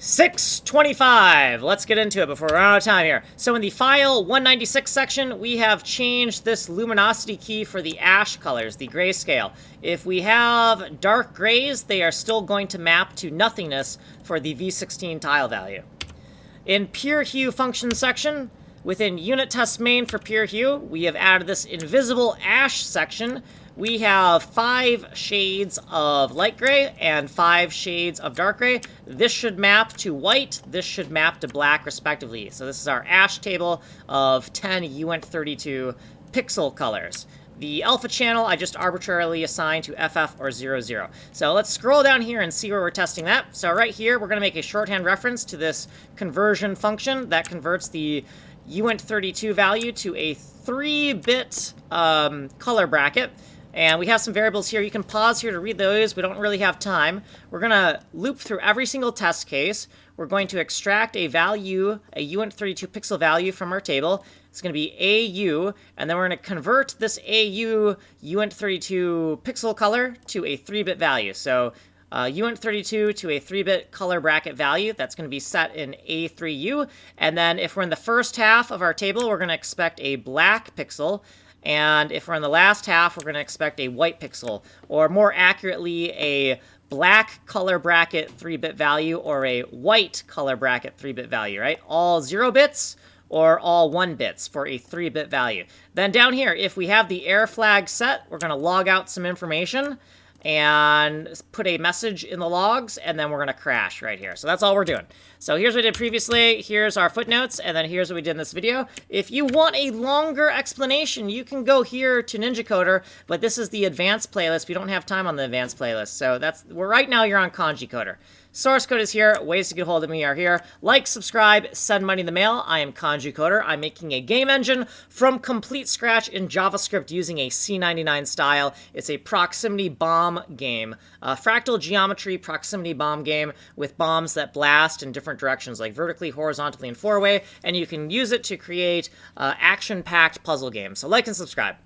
625. Let's get into it before we run out of time here. So in the file 196 section, we have changed this luminosity key for the ash colors, the grayscale. If we have dark grays, they are still going to map to nothingness for the v16 tile value. In Purehue function section, within unit test main for Purehue, we have added this invisible ash section. We have 5 shades of light gray and 5 shades of dark gray. This should map to white. This should map to black, respectively. So this is our ash table of 10 UNT32 pixel colors. The alpha channel I just arbitrarily assigned to FF or 00. So let's scroll down here and see where we're testing that. So right here, we're going to make a shorthand reference to this conversion function that converts the UNT32 value to a 3-bit color bracket. And we have some variables here. You can pause here to read those. We don't really have time. We're going to loop through every single test case. We're going to extract a value, a UNT32 pixel value from our table. It's going to be AU, and then we're going to convert this AU UNT32 pixel color to a 3-bit value. So UNT32 to a 3-bit color bracket value. That's going to be set in A3U. And then if we're in the first half of our table, we're going to expect a black pixel. And if we're in the last half, we're going to expect a white pixel, or more accurately, a black color bracket 3-bit value or a white color bracket 3-bit value, right? All 0 bits or all 1 bits for a 3-bit value. Then down here, if we have the error flag set, we're going to log out some information and put a message in the logs, and then we're going to crash right here. So that's all we're doing. So here's what we did previously, here's our footnotes, and then here's what we did in this video. If you want a longer explanation, you can go here to Ninja Coder, but this is the advanced playlist. We don't have time on the advanced playlist, so right now you're on Kanji Coder. Source code is here. Ways to get hold of me are here. Like, subscribe, send money in the mail. I am Kanji Coder. I'm making a game engine from complete scratch in JavaScript using a C99 style. It's a proximity bomb game. A fractal geometry proximity bomb game with bombs that blast in different directions, like vertically, horizontally, and 4-way. And you can use it to create action-packed puzzle games. So like and subscribe.